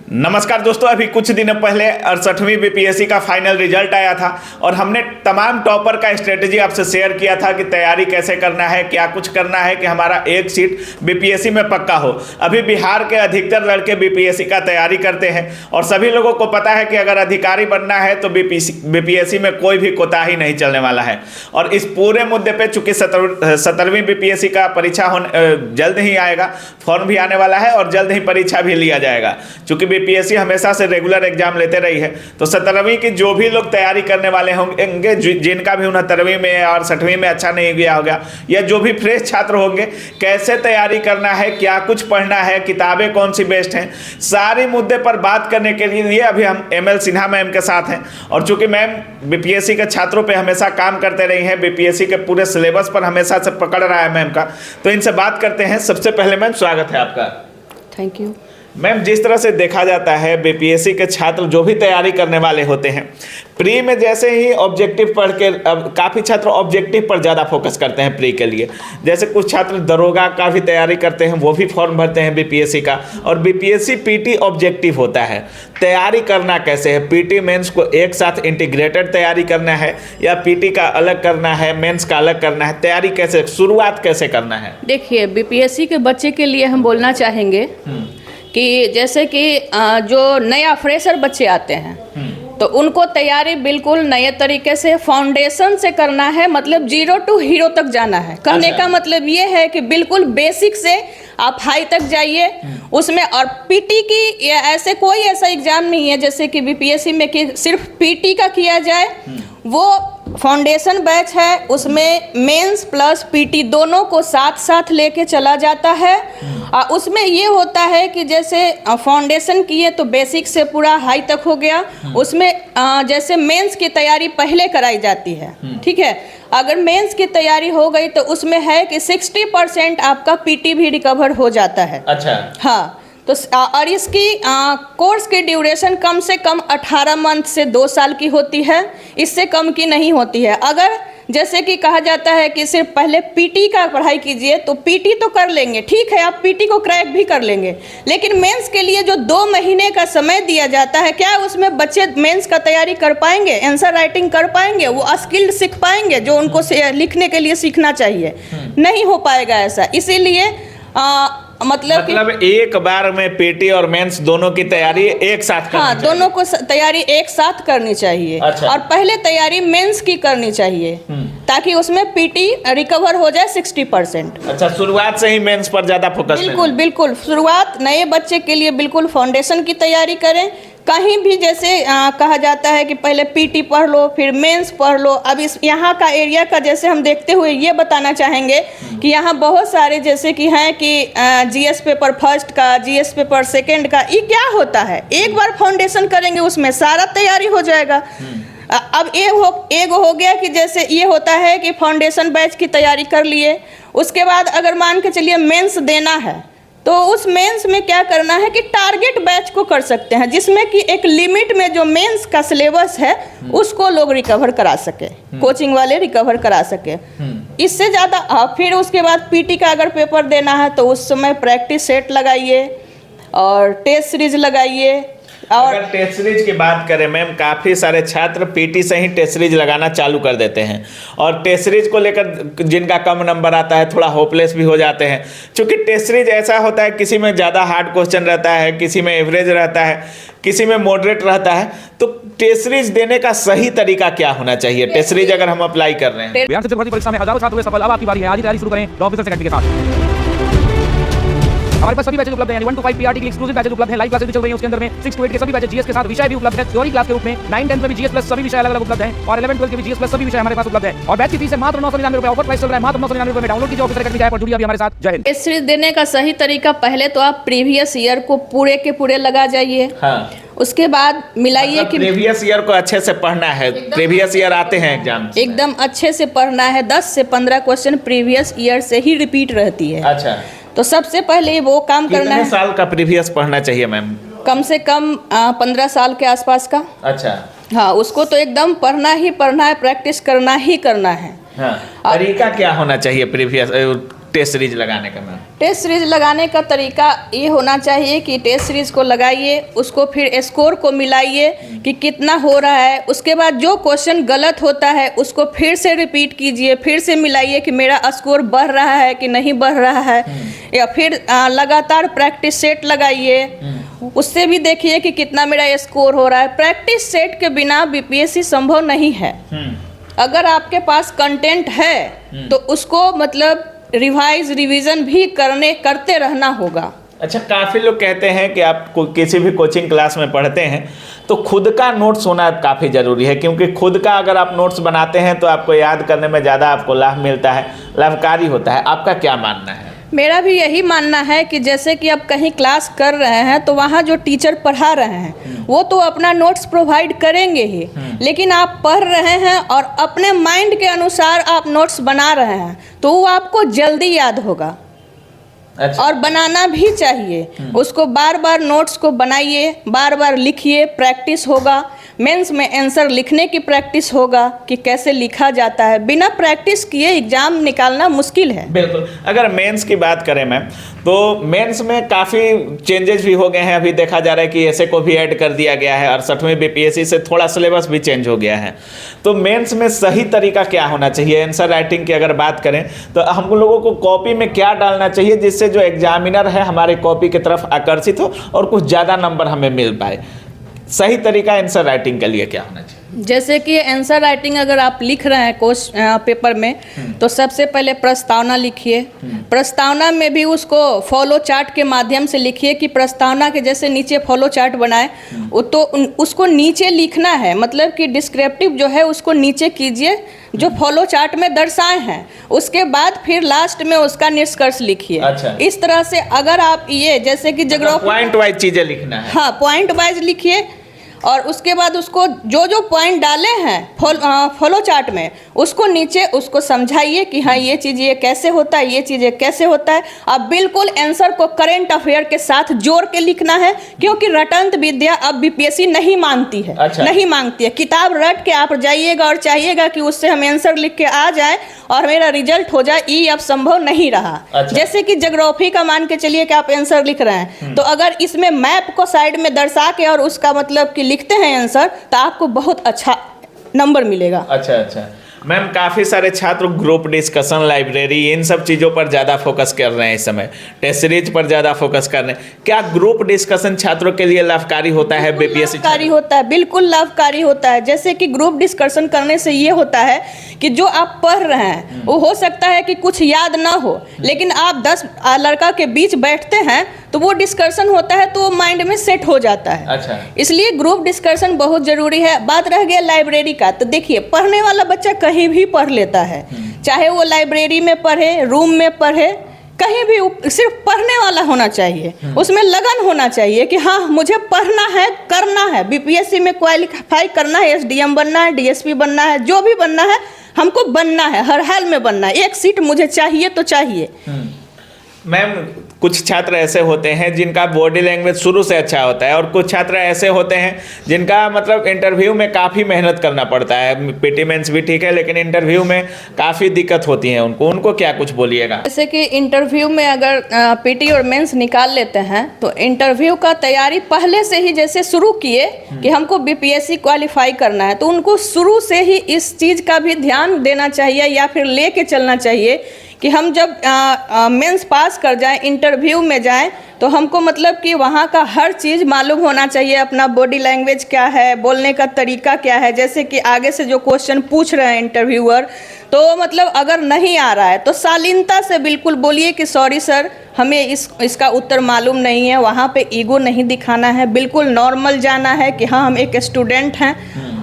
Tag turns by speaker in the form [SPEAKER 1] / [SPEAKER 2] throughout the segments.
[SPEAKER 1] नमस्कार दोस्तों, अभी कुछ दिनों पहले 68वीं बीपीएससी का फाइनल रिजल्ट आया था और हमने तमाम टॉपर का स्ट्रेटजी आपसे शेयर किया था कि तैयारी कैसे करना है, क्या कुछ करना है कि हमारा एक सीट बीपीएससी में पक्का हो। अभी बिहार के अधिकतर लड़के बीपीएससी का तैयारी करते हैं और सभी लोगों को पता है कि अगर अधिकारी बनना है तो बीपीएससी में कोई भी कोताही नहीं चलने वाला है। और इस पूरे मुद्दे पर चूंकि 17वीं बीपीएससी का परीक्षा जल्द ही आएगा, फॉर्म भी आने वाला है और जल्द ही परीक्षा भी लिया जाएगा। चूंकि बीपीएससी हमेशा से रेगुलर एग्जाम लेते रही है, तो 17वीं की जो भी लोग तैयारी करने वाले होंगे, जिनका भी 69वीं में और 60वीं में अच्छा नहीं गया होगा, या जो भी फ्रेश छात्र होंगे, कैसे तैयारी करना है, क्या कुछ पढ़ना है, किताबें कौन सी बेस्ट हैं, सारे मुद्दे पर बात करने के लिए अभी हम ML सिन्हा मैम के साथ हैं। और चूंकि मैम बीपीएससी के छात्रों पर हमेशा काम करते रही हैं, बीपीएससी के पूरे सिलेबस पर हमेशा से पकड़ रहा है मैम का, तो इनसे बात करते हैं। सबसे पहले मैम स्वागत है आपका।
[SPEAKER 2] थैंक यू
[SPEAKER 1] मैम, जिस तरह से देखा जाता है बीपीएससी के छात्र जो भी तैयारी करने वाले होते हैं, प्री में जैसे ही ऑब्जेक्टिव पढ़ के, अब काफ़ी छात्र ऑब्जेक्टिव पर ज़्यादा फोकस करते हैं प्री के लिए। जैसे कुछ छात्र दरोगा का भी तैयारी करते हैं, वो भी फॉर्म भरते हैं बीपीएससी का, और बीपीएससी पीटी ऑब्जेक्टिव होता है। तैयारी करना कैसे है? पीटी मेंस को एक साथ इंटीग्रेटेड तैयारी करना है या पीटी का अलग करना है, मेंस का अलग करना है? तैयारी कैसे, शुरुआत कैसे करना है?
[SPEAKER 2] देखिए, बीपीएससी के बच्चे के लिए हम बोलना चाहेंगे कि जैसे कि जो नया फ्रेशर बच्चे आते हैं तो उनको तैयारी बिल्कुल नए तरीके से फाउंडेशन से करना है, मतलब 0 to हीरो तक जाना है। कहने का मतलब ये है कि बिल्कुल बेसिक से आप हाई तक जाइए उसमें। और पीटी की ऐसे कोई ऐसा एग्जाम नहीं है जैसे कि बीपीएससी में कि सिर्फ पीटी का किया जाए। वो फाउंडेशन बैच है, उसमें मेंस प्लस पीटी दोनों को साथ साथ लेके चला जाता है। उसमें ये होता है कि जैसे फाउंडेशन किए तो बेसिक से पूरा हाई तक हो गया, उसमें जैसे मेंस की तैयारी पहले कराई जाती है, ठीक है। अगर मेंस की तैयारी हो गई तो उसमें है कि 60% आपका पीटी भी रिकवर हो जाता है।
[SPEAKER 1] अच्छा,
[SPEAKER 2] हाँ। तो और इसकी कोर्स की ड्यूरेशन कम से कम 18 मंथ से 2 साल की होती है, इससे कम की नहीं होती है। अगर जैसे कि कहा जाता है कि सिर्फ पहले पीटी का पढ़ाई कीजिए तो पीटी तो कर लेंगे, ठीक है, आप पीटी को क्रैक भी कर लेंगे, लेकिन मेंस के लिए जो 2 महीने का समय दिया जाता है, क्या उसमें बच्चे मेंस का तैयारी कर पाएंगे, आंसर राइटिंग कर पाएंगे, वो स्किल्ड सीख पाएंगे जो उनको लिखने के लिए सीखना चाहिए? नहीं हो पाएगा ऐसा। इसीलिए मतलब
[SPEAKER 1] एक बार में पीटी और मेंस दोनों की तैयारी एक साथ करनी चाहिए।
[SPEAKER 2] दोनों को तैयारी एक साथ करनी चाहिए।
[SPEAKER 1] अच्छा।
[SPEAKER 2] और पहले तैयारी मेंस की करनी चाहिए ताकि उसमें पीटी रिकवर हो जाए 60%।
[SPEAKER 1] अच्छा, शुरुआत से ही मेंस पर ज्यादा फोकस?
[SPEAKER 2] बिल्कुल बिल्कुल, शुरुआत नए बच्चे के लिए बिल्कुल फाउंडेशन की तैयारी करें। कहीं भी जैसे कहा जाता है कि पहले पीटी पढ़ लो फिर मेंस पढ़ लो। अब इस यहाँ का एरिया का जैसे हम देखते हुए ये बताना चाहेंगे कि यहाँ बहुत सारे जैसे कि हैं कि जीएस पेपर फर्स्ट का, जीएस पेपर सेकंड का, ये क्या होता है, एक बार फाउंडेशन करेंगे उसमें सारा तैयारी हो जाएगा। अब एक हो गया कि जैसे ये होता है कि फाउंडेशन बैच की तैयारी कर लिए, उसके बाद अगर मान के चलिए मेंस देना है तो उस मेंस में क्या करना है कि टारगेट बैच को कर सकते हैं, जिसमें कि एक लिमिट में जो मेंस का सिलेबस है उसको लोग रिकवर करा सके, कोचिंग वाले रिकवर करा सके। इससे ज़्यादा फिर उसके बाद पीटी का अगर पेपर देना है तो उस समय प्रैक्टिस सेट लगाइए और टेस्ट सीरीज लगाइए। और
[SPEAKER 1] अगर टेस्ट सीरीज की बात करें मैम, काफ़ी सारे छात्र पीटी से ही टेस्ट सीरीज लगाना चालू कर देते हैं और टेस्ट सीरीज को लेकर जिनका कम नंबर आता है थोड़ा होपलेस भी हो जाते हैं। क्योंकि टेस्ट सीरीज ऐसा होता है, किसी में ज़्यादा हार्ड क्वेश्चन रहता है, किसी में एवरेज रहता है, किसी में मॉडरेट रहता है। तो टेस्ट सीरीज देने का सही तरीका क्या होना चाहिए? टेस्ट सीरीज अगर हम अप्लाई कर रहे हैं,
[SPEAKER 3] बिहार शिक्षक भर्ती परीक्षा में हजारों छात्र हुए सफल। अब आपकी बारी है, आज ही तैयारी शुरू करें लॉ ऑफिसर सेकेंडरी के साथ। हमारे पास सभी बैचेज उपलब्ध हैं, 1 to 5 पीआरटी की एक्सक्लूसिव बैचेज उपलब्ध हैं, लाइव क्लासेस भी चल रही हैं, उसके अंदर में 6 to 8 के सभी बैचेज जीएस के साथ विषय भी उपलब्ध है, थ्योरी क्लास के रूप में। 9 10 में भी जीएस प्लस सभी विषय अलग-अलग उपलब्ध हैं और 11 12 के भी जीएस प्लस सभी विषय हमारे पास उपलब्ध है। और बैच की फीस है मात्र 999 रुपए, ऑफर प्राइस चल रहा है मात्र 999 रुपए में। डाउनलोड कीजिए ऑफिसर एकेडमी ऐप और जुड़िए अभी हमारे साथ। जय हिंद।
[SPEAKER 2] टेस्ट सीरीज देने का सही तरीका, पहले तो आप प्रीवियस ईयर को पूरे के पूरे लगा जाइए।
[SPEAKER 1] हाँ।
[SPEAKER 2] उसके बाद मिलाइए कि
[SPEAKER 1] प्रीवियस ईयर को अच्छे से पढ़ना है। प्रीवियस ईयर आते हैं एग्जाम,
[SPEAKER 2] एकदम अच्छे से पढ़ना है। 10 से 15 क्वेश्चन प्रीवियस ईयर से ही रिपीट रहती है।
[SPEAKER 1] अच्छा,
[SPEAKER 2] तो सबसे पहले वो काम करना
[SPEAKER 1] कितने
[SPEAKER 2] है।
[SPEAKER 1] साल का प्रीवियस पढ़ना चाहिए मैम?
[SPEAKER 2] कम से कम 15 साल के आसपास का।
[SPEAKER 1] अच्छा,
[SPEAKER 2] हाँ, उसको तो एकदम पढ़ना ही पढ़ना है, प्रैक्टिस करना ही करना है।
[SPEAKER 1] हाँ। तरीका क्या होना चाहिए प्रीवियस टेस्ट सीरीज लगाने का मैम?
[SPEAKER 2] टेस्ट सीरीज लगाने का तरीका ये होना चाहिए कि टेस्ट सीरीज को लगाइए, उसको फिर स्कोर को मिलाइए कि कितना हो रहा है। उसके बाद जो क्वेश्चन गलत होता है उसको फिर से रिपीट कीजिए, फिर से मिलाइए कि मेरा स्कोर बढ़ रहा है कि नहीं बढ़ रहा है। या फिर लगातार प्रैक्टिस सेट लगाइए, उससे भी देखिए कि कितना मेरा स्कोर हो रहा है। प्रैक्टिस सेट के बिना बीपीएससी संभव नहीं है। अगर आपके पास कंटेंट है तो उसको मतलब रिवीजन भी करते रहना होगा।
[SPEAKER 1] अच्छा, काफ़ी लोग कहते हैं कि आप किसी भी कोचिंग क्लास में पढ़ते हैं तो खुद का नोट्स होना काफ़ी ज़रूरी है, क्योंकि खुद का अगर आप नोट्स बनाते हैं तो आपको याद करने में ज़्यादा आपको लाभ मिलता है, लाभकारी होता है। आपका क्या मानना है?
[SPEAKER 2] मेरा भी यही मानना है कि जैसे कि आप कहीं क्लास कर रहे हैं तो वहाँ जो टीचर पढ़ा रहे हैं वो तो अपना नोट्स प्रोवाइड करेंगे ही, लेकिन आप पढ़ रहे हैं और अपने माइंड के अनुसार आप नोट्स बना रहे हैं तो वो आपको जल्दी याद होगा।
[SPEAKER 1] अच्छा।
[SPEAKER 2] और बनाना भी चाहिए, उसको बार बार नोट्स को बनाइए, बार बार लिखिए, प्रैक्टिस होगा। मेंस में आंसर लिखने की प्रैक्टिस होगा कि कैसे लिखा जाता है। बिना प्रैक्टिस किए एग्जाम निकालना मुश्किल है।
[SPEAKER 1] बिल्कुल। अगर मेंस की बात करें मैम, तो मेंस में काफ़ी चेंजेस भी हो गए हैं। अभी देखा जा रहा है कि ऐसे को भी ऐड कर दिया गया है, 68वीं बीपीएससी से थोड़ा सिलेबस भी चेंज हो गया है। तो मेंस में सही तरीका क्या होना चाहिए? आंसर राइटिंग की अगर बात करें तो हम लोगों को कॉपी में क्या डालना चाहिए जिससे जो एग्जामिनर है हमारे कॉपी की तरफ आकर्षित हो और कुछ ज़्यादा नंबर हमें मिल पाए? सही तरीका आंसर राइटिंग के लिए क्या होना चाहिए?
[SPEAKER 2] जैसे कि आंसर राइटिंग अगर आप लिख रहे हैं पेपर में तो सबसे पहले प्रस्तावना लिखिए। प्रस्तावना में भी उसको फॉलो चार्ट के माध्यम से लिखिए कि प्रस्तावना के जैसे नीचे फॉलो चार्ट बनाए तो उसको नीचे लिखना है, मतलब कि डिस्क्रिप्टिव जो है उसको नीचे कीजिए जो फॉलो चार्ट में दर्शाए हैं। उसके बाद फिर लास्ट में उसका निष्कर्ष लिखिए।
[SPEAKER 1] अच्छा।
[SPEAKER 2] इस तरह से अगर आप ये जैसे कि ज्योग्राफी
[SPEAKER 1] पॉइंट वाइज चीज़ें लिखना है।
[SPEAKER 2] हाँ, पॉइंट वाइज लिखिए और उसके बाद उसको जो जो पॉइंट डाले हैं फॉलो चार्ट में उसको नीचे उसको समझाइए कि हाँ ये चीज़ ये कैसे होता है, ये चीज़ ये कैसे होता है। अब बिल्कुल आंसर को करंट अफेयर के साथ जोड़ के लिखना है, क्योंकि रटंत विद्या अब बीपीएससी नहीं मांगती है।
[SPEAKER 1] अच्छा।
[SPEAKER 2] नहीं मांगती है। किताब रट के आप जाइएगा और चाहिएगा कि उससे हम आंसर लिख के आ जाए और मेरा रिजल्ट हो जाए, ये अब संभव नहीं रहा।
[SPEAKER 1] अच्छा।
[SPEAKER 2] जैसे कि ज्योग्राफी का मान के चलिए कि आप आंसर लिख रहे हैं तो अगर इसमें मैप को साइड में दर्शा के और उसका मतलब कि लिखते हैं आंसर तो आपको बहुत अच्छा नंबर मिलेगा।
[SPEAKER 1] अच्छा अच्छा मैम, काफ़ी सारे छात्र ग्रुप डिस्कशन, लाइब्रेरी, इन सब चीज़ों पर ज़्यादा फोकस कर रहे हैं इस समय, टेस्ट सीरीज पर ज़्यादा फोकस कर रहे हैं। क्या ग्रुप डिस्कशन छात्रों के लिए लाभकारी होता है? बीपीएससी
[SPEAKER 2] लाभकारी होता है, बिल्कुल लाभकारी होता है। जैसे कि ग्रुप डिस्कशन करने से ये होता है कि जो आप पढ़ रहे हैं वो हो सकता है कि कुछ याद ना हो, लेकिन आप 10 लड़का के बीच बैठते हैं तो वो डिस्कशन होता है तो वो माइंड में सेट हो जाता है।
[SPEAKER 1] अच्छा।
[SPEAKER 2] इसलिए ग्रुप डिस्कशन बहुत जरूरी है। बात रह गया लाइब्रेरी का, तो देखिए पढ़ने वाला बच्चा कहीं भी पढ़ लेता है, चाहे वो लाइब्रेरी में पढ़े, रूम में पढ़े, कहीं भी सिर्फ पढ़ने वाला होना चाहिए, उसमें लगन होना चाहिए कि हाँ मुझे पढ़ना है, करना है, बीपीएससी में क्वालिफाई करना है, एसडीएम बनना है, डीएसपी बनना है, जो भी बनना है हमको बनना है, हर हाल में बनना है। एक सीट मुझे चाहिए तो चाहिए।
[SPEAKER 1] मैम, कुछ छात्र ऐसे होते हैं जिनका बॉडी लैंग्वेज शुरू से अच्छा होता है और कुछ छात्र ऐसे होते हैं जिनका मतलब इंटरव्यू में काफ़ी मेहनत करना पड़ता है। पीटी मेंस भी ठीक है लेकिन इंटरव्यू में काफ़ी दिक्कत होती है उनको क्या कुछ बोलिएगा?
[SPEAKER 2] जैसे कि इंटरव्यू में अगर पीटी और मेंस निकाल लेते हैं तो इंटरव्यू का तैयारी पहले से ही जैसे शुरू किए कि हमको बीपीएससी क्वालिफाई करना है, तो उनको शुरू से ही इस चीज़ का भी ध्यान देना चाहिए या फिर ले के चलना चाहिए कि हम जब मेंस पास कर जाएं, इंटरव्यू में जाएं, तो हमको मतलब कि वहाँ का हर चीज़ मालूम होना चाहिए। अपना बॉडी लैंग्वेज क्या है, बोलने का तरीका क्या है। जैसे कि आगे से जो क्वेश्चन पूछ रहे हैं इंटरव्यूअर, तो मतलब अगर नहीं आ रहा है तो शालीनता से बिल्कुल बोलिए कि सॉरी सर, हमें इसका उत्तर मालूम नहीं है। वहाँ पे ईगो नहीं दिखाना है, बिल्कुल नॉर्मल जाना है कि हाँ हम एक स्टूडेंट हैं।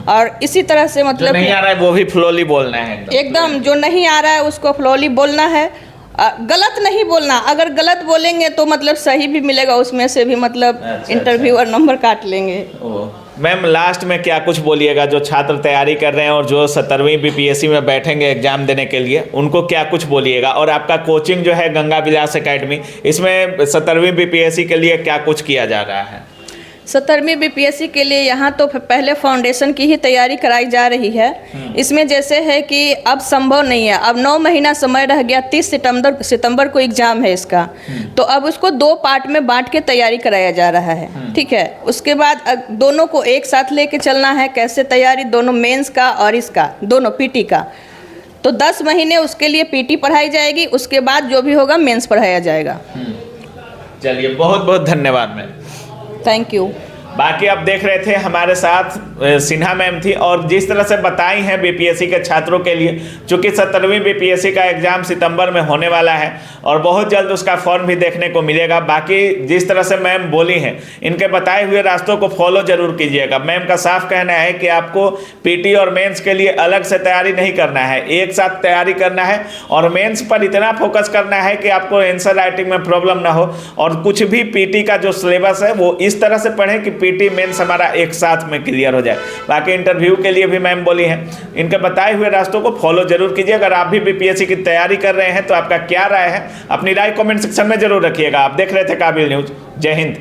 [SPEAKER 2] और इसी तरह से मतलब
[SPEAKER 1] जो नहीं आ रहा है वो भी फ्लोली बोलना है,
[SPEAKER 2] एकदम जो नहीं आ रहा है उसको फ्लोली बोलना है। गलत नहीं बोलना, अगर गलत बोलेंगे तो मतलब सही भी मिलेगा उसमें से भी, मतलब इंटरव्यूअर नंबर काट लेंगे।
[SPEAKER 1] मैम, लास्ट में क्या कुछ बोलिएगा जो छात्र तैयारी कर रहे हैं और जो 17वीं बीपीएससी में बैठेंगे एग्जाम देने के लिए, उनको क्या कुछ बोलिएगा? और आपका कोचिंग जो है गंगा विलास एकेडमी, इसमें 17वीं बीपीएससी के लिए क्या कुछ किया जा रहा है?
[SPEAKER 2] 17वीं बीपीएससी के लिए यहाँ तो पहले फाउंडेशन की ही तैयारी कराई जा रही है। इसमें जैसे है कि अब संभव नहीं है, अब 9 महीना समय रह गया, 30 सितंबर को एग्जाम है इसका, तो अब उसको 2 पार्ट में बांट के तैयारी कराया जा रहा है। ठीक है, उसके बाद दोनों को एक साथ लेके चलना है। कैसे तैयारी, दोनों मेंस का और इसका, दोनों पीटी का। तो 10 महीने उसके लिए पीटी पढ़ाई जाएगी, उसके बाद जो भी होगा मेंस पढ़ाया जाएगा।
[SPEAKER 1] चलिए, बहुत बहुत धन्यवाद मैम।
[SPEAKER 2] Thank you.
[SPEAKER 1] बाकी आप देख रहे थे हमारे साथ सिन्हा मैम थी, और जिस तरह से बताई हैं बीपीएससी के छात्रों के लिए, चूँकि 17वीं बीपीएससी का एग्ज़ाम सितंबर में होने वाला है और बहुत जल्द उसका फॉर्म भी देखने को मिलेगा। बाकी जिस तरह से मैम बोली हैं, इनके बताए हुए रास्तों को फॉलो जरूर कीजिएगा। मैम का साफ कहना है कि आपको पीटी और मेंस के लिए अलग से तैयारी नहीं करना है, एक साथ तैयारी करना है और मेंस पर इतना फोकस करना है कि आपको आंसर राइटिंग में प्रॉब्लम ना हो, और कुछ भी पीटी का जो सिलेबस है वो इस तरह से पढ़ें कि पीटी मेंस हमारा एक साथ में क्लियर हो जाए। बाकी इंटरव्यू के लिए भी मैम बोली हैं, इनके बताए हुए रास्तों को फॉलो जरूर कीजिए। अगर आप भी बीपीएससी की तैयारी कर रहे हैं तो आपका क्या राय है, अपनी राय कमेंट सेक्शन में जरूर रखिएगा। आप देख रहे थे काबिल न्यूज़। जय हिंद।